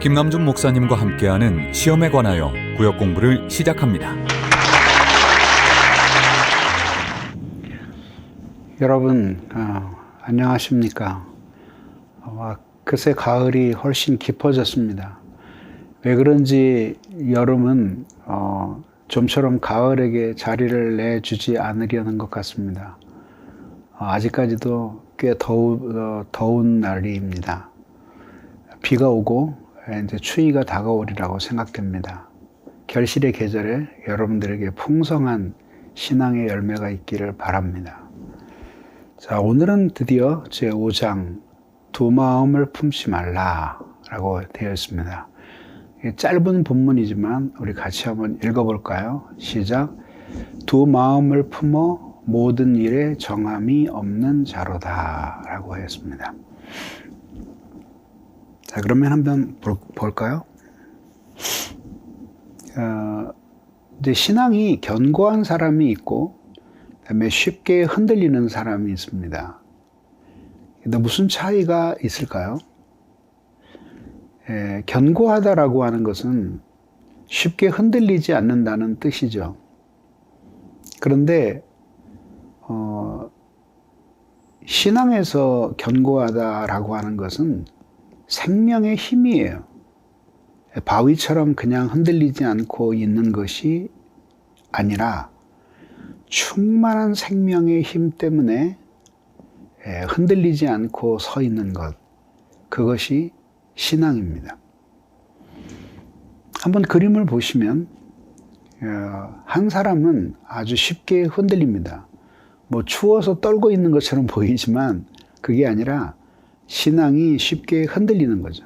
김남준 목사님과 함께하는 시험에 관하여 구역 공부를 시작합니다. 여러분 안녕하십니까? 그새 가을이 훨씬 깊어졌습니다. 왜 그런지 여름은 좀처럼 가을에게 자리를 내주지 않으려는 것 같습니다. 아직까지도 꽤 더운 날입니다. 비가 오고 이제 추위가 다가오리라고 생각됩니다. 결실의 계절에 여러분들에게 풍성한 신앙의 열매가 있기를 바랍니다. 자, 오늘은 드디어 제5장 두 마음을 품지 말라라고 되어 있습니다. 짧은 본문이지만 우리 같이 한번 읽어볼까요? 시작. 두 마음을 품어 모든 일에 정함이 없는 자로다 라고 했습니다. 자, 그러면 한번 볼까요? 이제 신앙이 견고한 사람이 있고 그다음에 쉽게 흔들리는 사람이 있습니다. 근데 무슨 차이가 있을까요? 견고하다라고 하는 것은 쉽게 흔들리지 않는다는 뜻이죠. 그런데 신앙에서 견고하다라고 하는 것은 생명의 힘이에요. 바위처럼 그냥 흔들리지 않고 있는 것이 아니라 충만한 생명의 힘 때문에 흔들리지 않고 서 있는 것, 그것이 신앙입니다. 한번 그림을 보시면 한 사람은 아주 쉽게 흔들립니다. 뭐 추워서 떨고 있는 것처럼 보이지만 그게 아니라 신앙이 쉽게 흔들리는 거죠.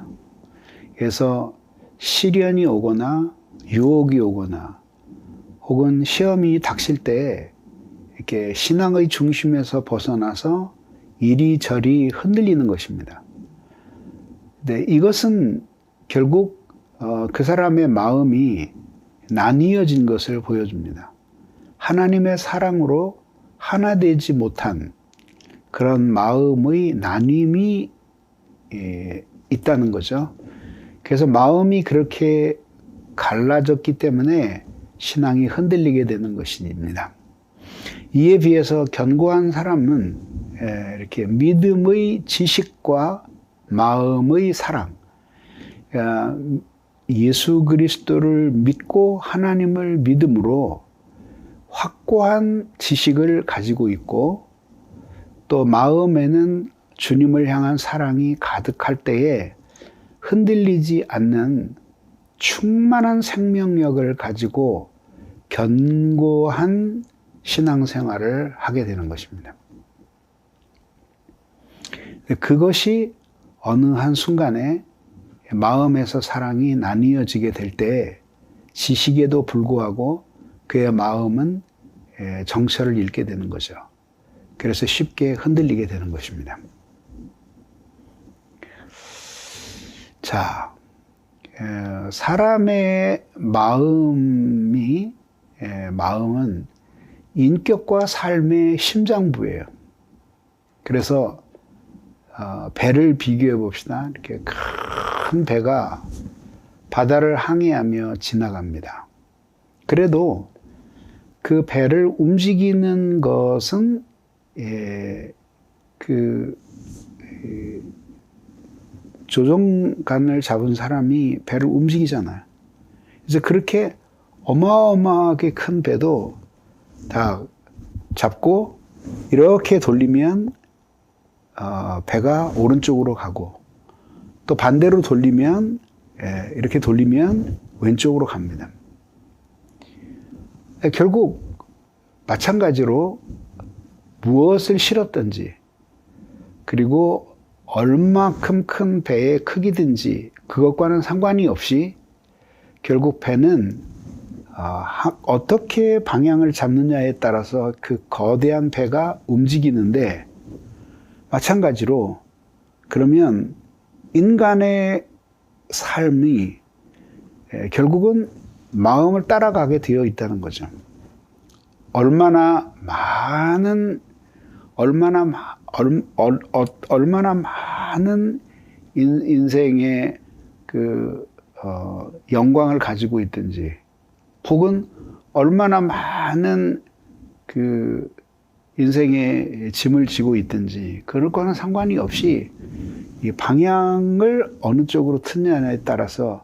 그래서 시련이 오거나 유혹이 오거나 혹은 시험이 닥칠 때 이렇게 신앙의 중심에서 벗어나서 이리저리 흔들리는 것입니다. 근데 이것은 결국 그 사람의 마음이 나뉘어진 것을 보여줍니다. 하나님의 사랑으로 하나 되지 못한 그런 마음의 나눔이 있다는 거죠. 그래서 마음이 그렇게 갈라졌기 때문에 신앙이 흔들리게 되는 것입니다. 이에 비해서 견고한 사람은 이렇게 믿음의 지식과 마음의 사랑, 예수 그리스도를 믿고 하나님을 믿음으로 확고한 지식을 가지고 있고 또 마음에는 주님을 향한 사랑이 가득할 때에 흔들리지 않는 충만한 생명력을 가지고 견고한 신앙생활을 하게 되는 것입니다. 그것이 어느 한 순간에 마음에서 사랑이 나뉘어지게 될 때 지식에도 불구하고 그의 마음은 정체를 잃게 되는 거죠. 그래서 쉽게 흔들리게 되는 것입니다. 자, 사람의 마음은 인격과 삶의 심장부예요. 그래서 배를 비교해 봅시다. 이렇게 큰 배가 바다를 항해하며 지나갑니다. 그래도 그 배를 움직이는 것은 조종간을 잡은 사람이 배를 움직이잖아요. 그래서 그렇게 어마어마하게 큰 배도 다 잡고 이렇게 돌리면 배가 오른쪽으로 가고 또 반대로 돌리면 이렇게 돌리면 왼쪽으로 갑니다. 결국 마찬가지로 무엇을 실었든지 그리고 얼마큼 큰 배의 크기든지 그것과는 상관이 없이 결국 배는 어떻게 방향을 잡느냐에 따라서 그 거대한 배가 움직이는데 마찬가지로 그러면 인간의 삶이 결국은 마음을 따라가게 되어 있다는 거죠. 얼마나 많은 인생의 영광을 가지고 있든지, 혹은 얼마나 많은 인생의 짐을 지고 있든지, 그럴 거는 상관이 없이 이 방향을 어느 쪽으로 트느냐에 따라서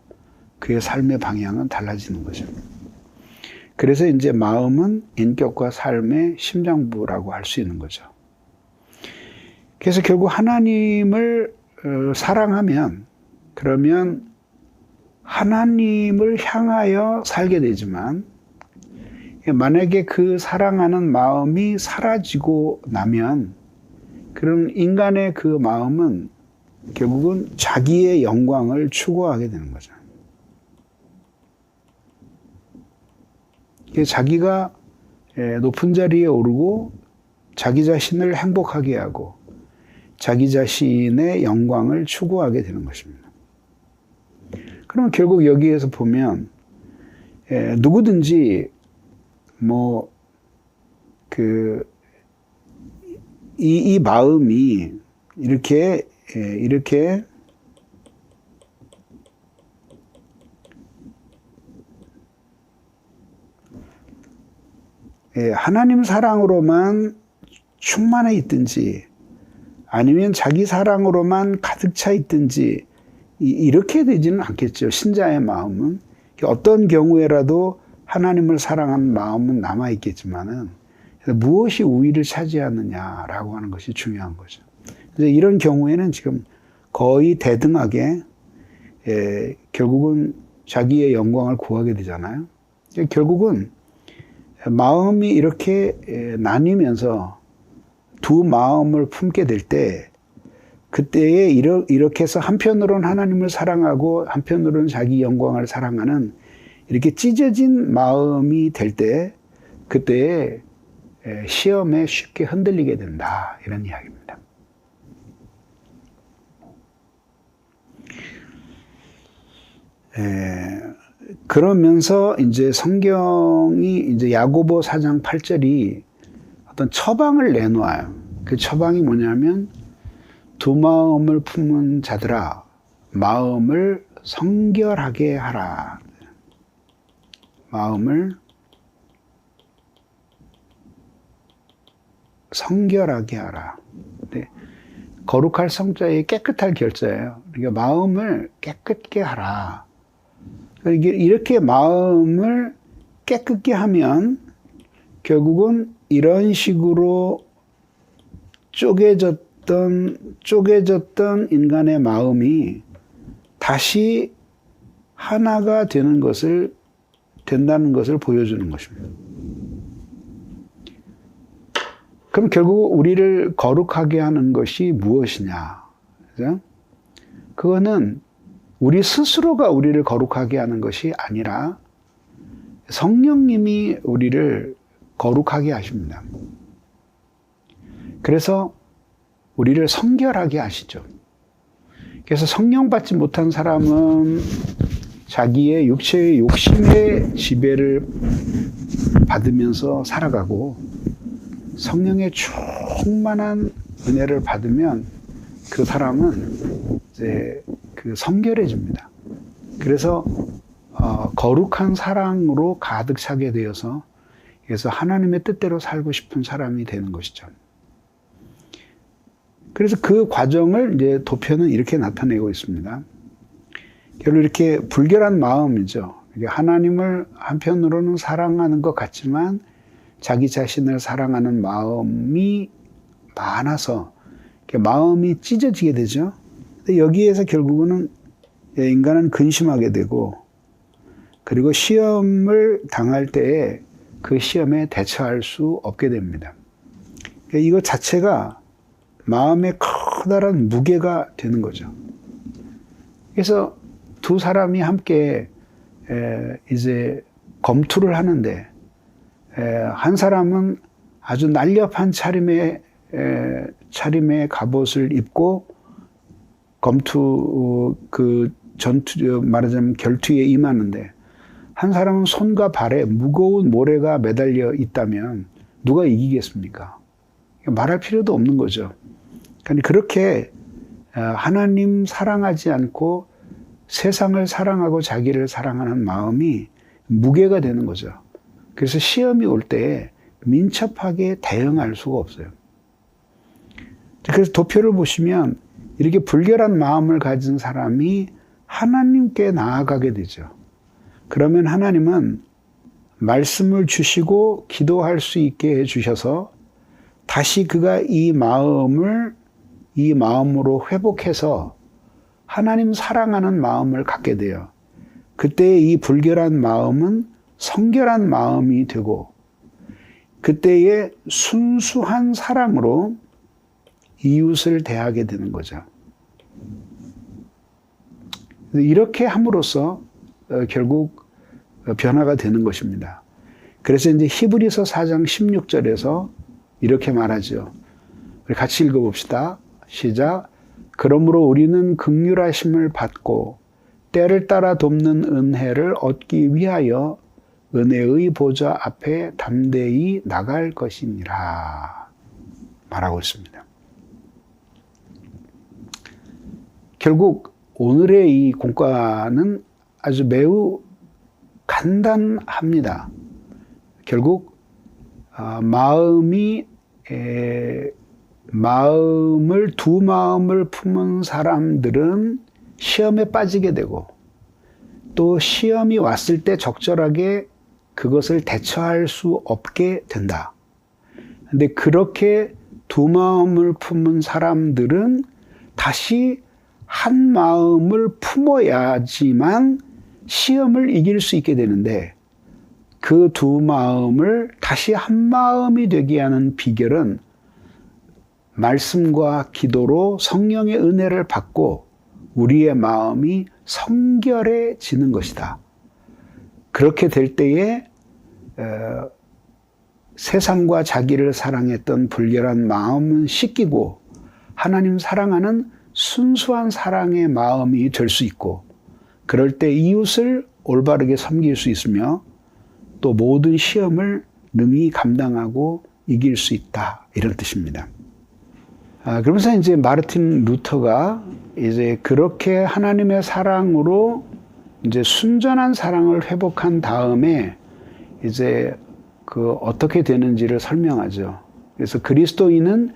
그의 삶의 방향은 달라지는 거죠. 그래서 이제 마음은 인격과 삶의 심장부라고 할 수 있는 거죠. 그래서 결국 하나님을 사랑하면, 그러면 하나님을 향하여 살게 되지만, 만약에 그 사랑하는 마음이 사라지고 나면, 그럼 인간의 그 마음은 결국은 자기의 영광을 추구하게 되는 거죠. 자기가 높은 자리에 오르고 자기 자신을 행복하게 하고 자기 자신의 영광을 추구하게 되는 것입니다. 그러면 결국 여기에서 보면 누구든지 이 마음이 이렇게 하나님 사랑으로만 충만해 있든지 아니면 자기 사랑으로만 가득 차 있든지 이렇게 되지는 않겠죠. 신자의 마음은 어떤 경우에라도 하나님을 사랑하는 마음은 남아 있겠지만은 무엇이 우위를 차지하느냐라고 하는 것이 중요한 거죠. 그래서 이런 경우에는 지금 거의 대등하게 결국은 자기의 영광을 구하게 되잖아요. 결국은 마음이 이렇게 나뉘면서 두 마음을 품게 될 때, 그때에 이렇게 해서 한편으로는 하나님을 사랑하고 한편으로는 자기 영광을 사랑하는 이렇게 찢어진 마음이 될 때, 그때에 시험에 쉽게 흔들리게 된다, 이런 이야기입니다. 그러면서 이제 성경이 이제 야고보 4장 8절이 어떤 처방을 내놓아요. 그 처방이 뭐냐면, 두 마음을 품은 자들아, 마음을 성결하게 하라. 마음을 성결하게 하라. 네. 거룩할 성자의 깨끗할 결자예요. 그러니까 마음을 깨끗게 하라. 이렇게 마음을 깨끗게 하면 결국은 이런 식으로 쪼개졌던 인간의 마음이 다시 하나가 된다는 것을 보여주는 것입니다. 그럼 결국 우리를 거룩하게 하는 것이 무엇이냐? 그죠? 그거는 우리 스스로가 우리를 거룩하게 하는 것이 아니라 성령님이 우리를 거룩하게 하십니다. 그래서 우리를 성결하게 하시죠. 그래서 성령 받지 못한 사람은 자기의 육체의 욕심의 지배를 받으면서 살아가고, 성령의 충만한 은혜를 받으면 그 사람은 이제 성결해집니다. 그래서 거룩한 사랑으로 가득 차게 되어서, 그래서 하나님의 뜻대로 살고 싶은 사람이 되는 것이죠. 그래서 그 과정을 이제 도표는 이렇게 나타내고 있습니다. 결국 이렇게 불결한 마음이죠. 하나님을 한편으로는 사랑하는 것 같지만 자기 자신을 사랑하는 마음이 많아서 마음이 찢어지게 되죠. 근데 여기에서 결국은 인간은 근심하게 되고, 그리고 시험을 당할 때에 그 시험에 대처할 수 없게 됩니다. 이거 자체가 마음에 커다란 무게가 되는 거죠. 그래서 두 사람이 함께 이제 검투를 하는데, 한 사람은 아주 날렵한 차림의 갑옷을 입고 전투, 말하자면 결투에 임하는데, 한 사람은 손과 발에 무거운 모래가 매달려 있다면 누가 이기겠습니까? 말할 필요도 없는 거죠. 그러니까 그렇게 하나님 사랑하지 않고 세상을 사랑하고 자기를 사랑하는 마음이 무게가 되는 거죠. 그래서 시험이 올 때 민첩하게 대응할 수가 없어요. 그래서 도표를 보시면 이렇게 불결한 마음을 가진 사람이 하나님께 나아가게 되죠. 그러면 하나님은 말씀을 주시고 기도할 수 있게 해주셔서 다시 그가 이 마음으로 회복해서 하나님 사랑하는 마음을 갖게 돼요. 그때 이 불결한 마음은 성결한 마음이 되고 그때의 순수한 사랑으로 이웃을 대하게 되는 거죠. 이렇게 함으로써 결국 변화가 되는 것입니다. 그래서 이제 히브리서 4장 16절에서 이렇게 말하죠. 우리 같이 읽어봅시다. 시작. 그러므로 우리는 긍휼하심을 받고 때를 따라 돕는 은혜를 얻기 위하여 은혜의 보좌 앞에 담대히 나갈 것이니라 말하고 있습니다. 결국 오늘의 이 공과는 아주 매우 간단합니다. 결국 두 마음을 품은 사람들은 시험에 빠지게 되고 또 시험이 왔을 때 적절하게 그것을 대처할 수 없게 된다. 근데 그렇게 두 마음을 품은 사람들은 다시 한 마음을 품어야지만 시험을 이길 수 있게 되는데 그 두 마음을 다시 한 마음이 되게 하는 비결은 말씀과 기도로 성령의 은혜를 받고 우리의 마음이 성결해지는 것이다. 그렇게 될 때에 세상과 자기를 사랑했던 불결한 마음은 씻기고 하나님 사랑하는 순수한 사랑의 마음이 될 수 있고 그럴 때 이웃을 올바르게 섬길 수 있으며 또 모든 시험을 능히 감당하고 이길 수 있다. 이런 뜻입니다. 그러면서 이제 마르틴 루터가 이제 그렇게 하나님의 사랑으로 이제 순전한 사랑을 회복한 다음에 이제 어떻게 되는지를 설명하죠. 그래서 그리스도인은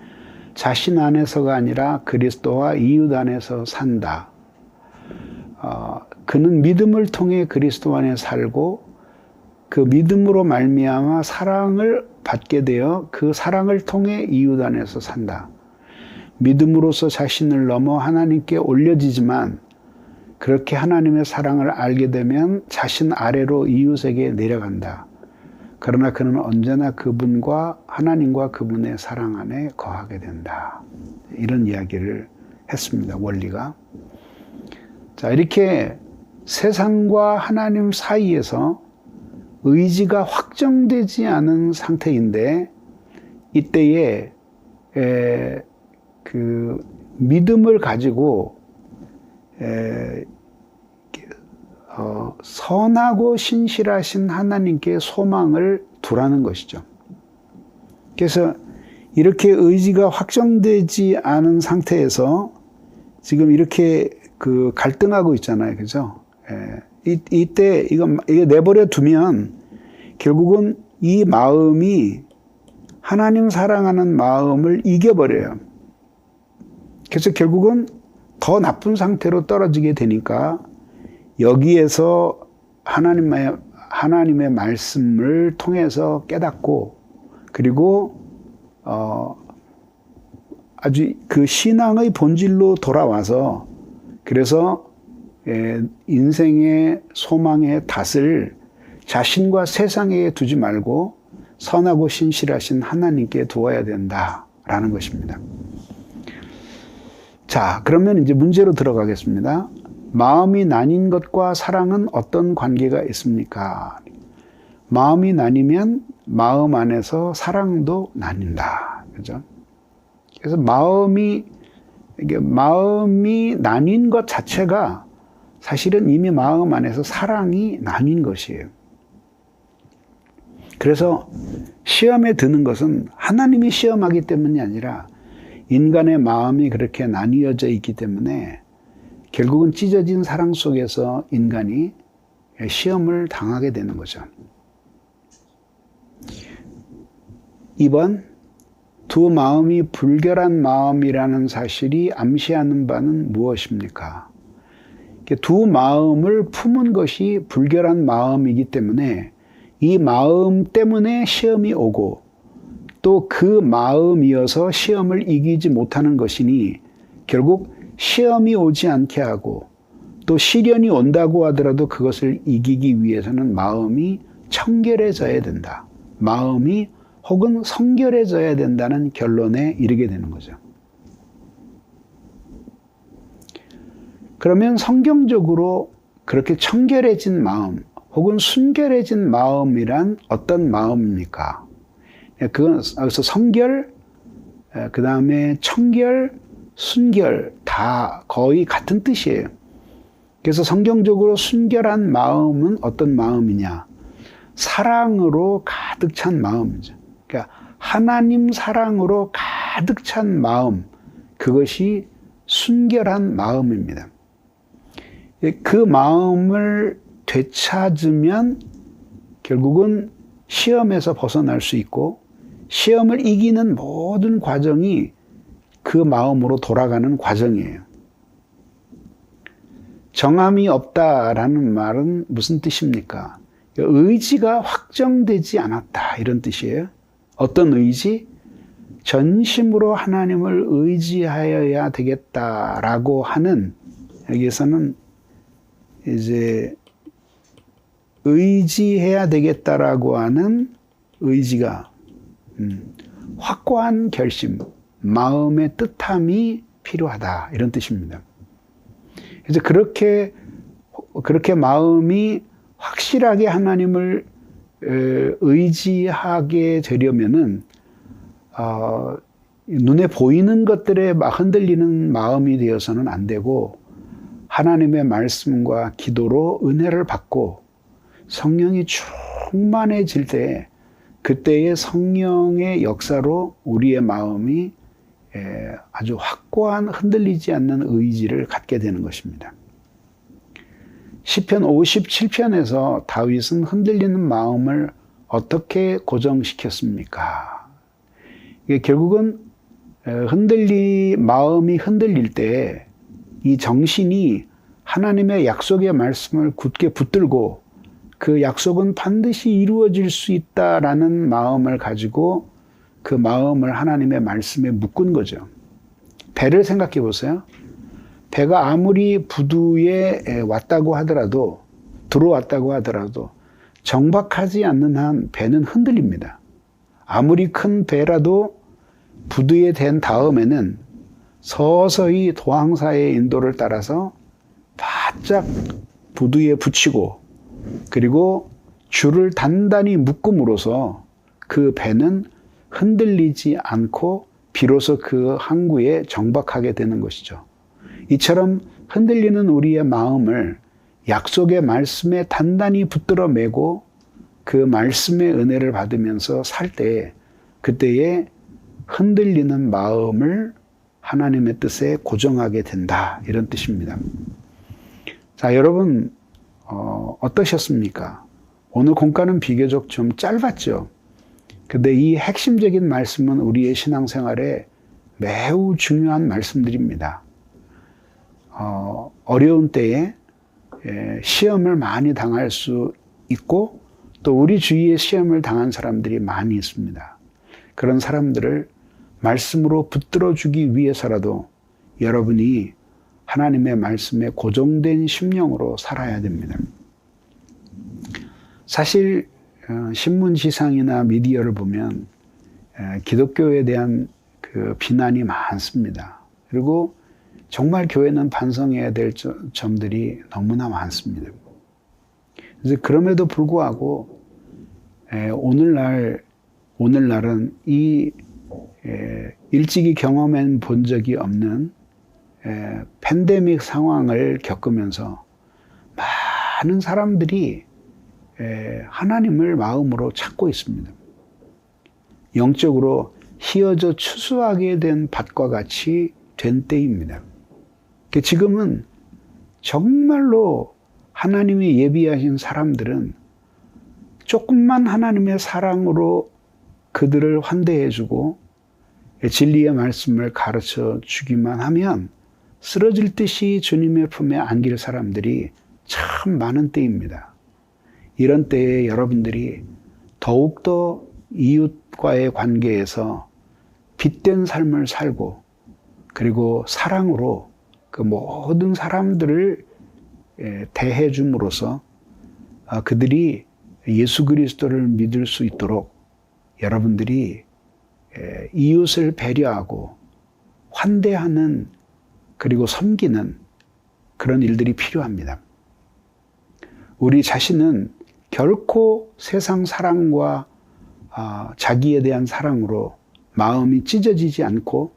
자신 안에서가 아니라 그리스도와 이웃 안에서 산다. 그는 믿음을 통해 그리스도 안에 살고 그 믿음으로 말미암아 사랑을 받게 되어 그 사랑을 통해 이웃 안에서 산다. 믿음으로써 자신을 넘어 하나님께 올려지지만 그렇게 하나님의 사랑을 알게 되면 자신 아래로 이웃에게 내려간다. 그러나 그는 언제나 그분과 하나님과 그분의 사랑 안에 거하게 된다. 이런 이야기를 했습니다. 원리가. 자, 이렇게 세상과 하나님 사이에서 의지가 확정되지 않은 상태인데 이때에 그 믿음을 가지고 선하고 신실하신 하나님께 소망을 두라는 것이죠. 그래서 이렇게 의지가 확정되지 않은 상태에서 지금 이렇게 갈등하고 있잖아요. 그죠? 이때 이게 내버려 두면 결국은 이 마음이 하나님 사랑하는 마음을 이겨버려요. 그래서 결국은 더 나쁜 상태로 떨어지게 되니까 여기에서 하나님의 말씀을 통해서 깨닫고 그리고 아주 그 신앙의 본질로 돌아와서 그래서 인생의 소망의 닷을 자신과 세상에 두지 말고 선하고 신실하신 하나님께 두어야 된다라는 것입니다. 자, 그러면 이제 문제로 들어가겠습니다. 마음이 나뉜 것과 사랑은 어떤 관계가 있습니까? 마음이 나뉘면 마음 안에서 사랑도 나뉜다. 그죠? 그래서 마음이 나뉜 것 자체가 사실은 이미 마음 안에서 사랑이 나뉜 것이에요. 그래서 시험에 드는 것은 하나님이 시험하기 때문이 아니라 인간의 마음이 그렇게 나뉘어져 있기 때문에 결국은 찢어진 사랑 속에서 인간이 시험을 당하게 되는 거죠. 2번, 두 마음이 불결한 마음이라는 사실이 암시하는 바는 무엇입니까? 두 마음을 품은 것이 불결한 마음이기 때문에 이 마음 때문에 시험이 오고 또 그 마음이어서 시험을 이기지 못하는 것이니 결국 시험이 오지 않게 하고 또 시련이 온다고 하더라도 그것을 이기기 위해서는 마음이 청결해져야 된다. 마음이 혹은 성결해져야 된다는 결론에 이르게 되는 거죠. 그러면 성경적으로 그렇게 청결해진 마음 혹은 순결해진 마음이란 어떤 마음입니까? 그건 여기서 성결, 그 다음에 청결, 순결 다 거의 같은 뜻이에요. 그래서 성경적으로 순결한 마음은 어떤 마음이냐? 사랑으로 가득 찬 마음이죠. 그러니까 하나님 사랑으로 가득 찬 마음, 그것이 순결한 마음입니다. 그 마음을 되찾으면 결국은 시험에서 벗어날 수 있고 시험을 이기는 모든 과정이 그 마음으로 돌아가는 과정이에요. 정함이 없다라는 말은 무슨 뜻입니까? 의지가 확정되지 않았다 이런 뜻이에요. 어떤 의지? 전심으로 하나님을 의지하여야 되겠다라고 하는, 여기에서는 이제 의지해야 되겠다라고 하는 의지가 확고한 결심, 마음의 뜻함이 필요하다 이런 뜻입니다. 그래서 그렇게 마음이 확실하게 하나님을 의지하게 되려면은 눈에 보이는 것들에 막 흔들리는 마음이 되어서는 안 되고 하나님의 말씀과 기도로 은혜를 받고 성령이 충만해질 때 그때의 성령의 역사로 우리의 마음이 아주 확고한 흔들리지 않는 의지를 갖게 되는 것입니다. 시편 57편에서 다윗은 흔들리는 마음을 어떻게 고정시켰습니까? 이게 결국은 마음이 흔들릴 때 이 정신이 하나님의 약속의 말씀을 굳게 붙들고 그 약속은 반드시 이루어질 수 있다라는 마음을 가지고 그 마음을 하나님의 말씀에 묶은 거죠. 배를 생각해 보세요. 배가 아무리 부두에 들어왔다고 하더라도 정박하지 않는 한 배는 흔들립니다. 아무리 큰 배라도 부두에 댄 다음에는 서서히 도항사의 인도를 따라서 바짝 부두에 붙이고 그리고 줄을 단단히 묶음으로써 그 배는 흔들리지 않고 비로소 그 항구에 정박하게 되는 것이죠. 이처럼 흔들리는 우리의 마음을 약속의 말씀에 단단히 붙들어 매고 그 말씀의 은혜를 받으면서 살 때 그때에 흔들리는 마음을 하나님의 뜻에 고정하게 된다 이런 뜻입니다. 자, 여러분 어떠셨습니까? 오늘 공과는 비교적 좀 짧았죠. 근데 이 핵심적인 말씀은 우리의 신앙생활에 매우 중요한 말씀들입니다. 어려운 때에 시험을 많이 당할 수 있고 또 우리 주위에 시험을 당한 사람들이 많이 있습니다. 그런 사람들을 말씀으로 붙들어주기 위해서라도 여러분이 하나님의 말씀에 고정된 심령으로 살아야 됩니다. 사실 신문지상이나 미디어를 보면 기독교에 대한 그 비난이 많습니다. 그리고 정말 교회는 반성해야 될 점들이 너무나 많습니다. 그래서 그럼에도 불구하고 오늘날은 이 일찍이 경험해 본 적이 없는 팬데믹 상황을 겪으면서 많은 사람들이 하나님을 마음으로 찾고 있습니다. 영적으로 휘어져 추수하게 된 밭과 같이 된 때입니다. 지금은 정말로 하나님이 예비하신 사람들은 조금만 하나님의 사랑으로 그들을 환대해주고 진리의 말씀을 가르쳐 주기만 하면 쓰러질 듯이 주님의 품에 안길 사람들이 참 많은 때입니다. 이런 때에 여러분들이 더욱더 이웃과의 관계에서 빛된 삶을 살고 그리고 사랑으로 그 모든 사람들을 대해 줌으로써 그들이 예수 그리스도를 믿을 수 있도록 여러분들이 이웃을 배려하고 환대하는 그리고 섬기는 그런 일들이 필요합니다. 우리 자신은 결코 세상 사랑과 자기에 대한 사랑으로 마음이 찢어지지 않고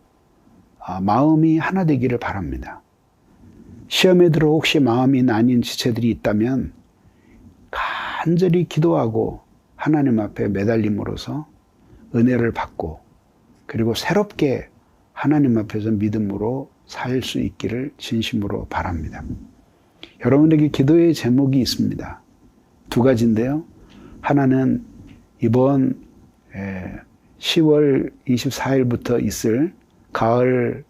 마음이 하나 되기를 바랍니다. 시험에 들어 혹시 마음이 나뉜 지체들이 있다면 간절히 기도하고 하나님 앞에 매달림으로써 은혜를 받고 그리고 새롭게 하나님 앞에서 믿음으로 살 수 있기를 진심으로 바랍니다. 여러분에게 기도의 제목이 있습니다. 두 가지인데요. 하나는 이번 10월 24일부터 있을 가을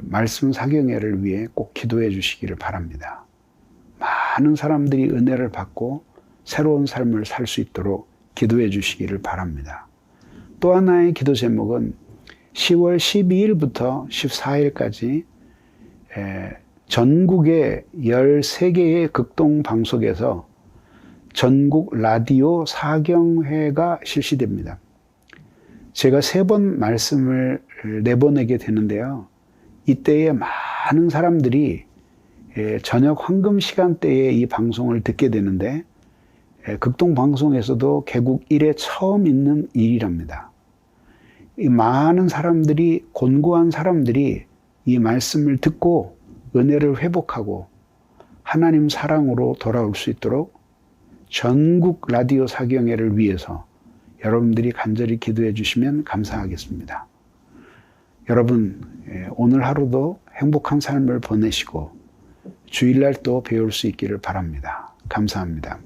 말씀 사경회를 위해 꼭 기도해 주시기를 바랍니다. 많은 사람들이 은혜를 받고 새로운 삶을 살 수 있도록 기도해 주시기를 바랍니다. 또 하나의 기도 제목은 10월 12일부터 14일까지 전국의 13개의 극동 방송에서 전국 라디오 사경회가 실시됩니다. 제가 3번 말씀을 내보내게 되는데요. 이때에 많은 사람들이 저녁 황금 시간대에 이 방송을 듣게 되는데 극동 방송에서도 개국 이래 처음 있는 일이랍니다. 이 많은 사람들이 곤고한 사람들이 이 말씀을 듣고 은혜를 회복하고 하나님 사랑으로 돌아올 수 있도록 전국 라디오 사경회를 위해서 여러분들이 간절히 기도해 주시면 감사하겠습니다. 여러분 오늘 하루도 행복한 삶을 보내시고 주일날 또 배울 수 있기를 바랍니다. 감사합니다.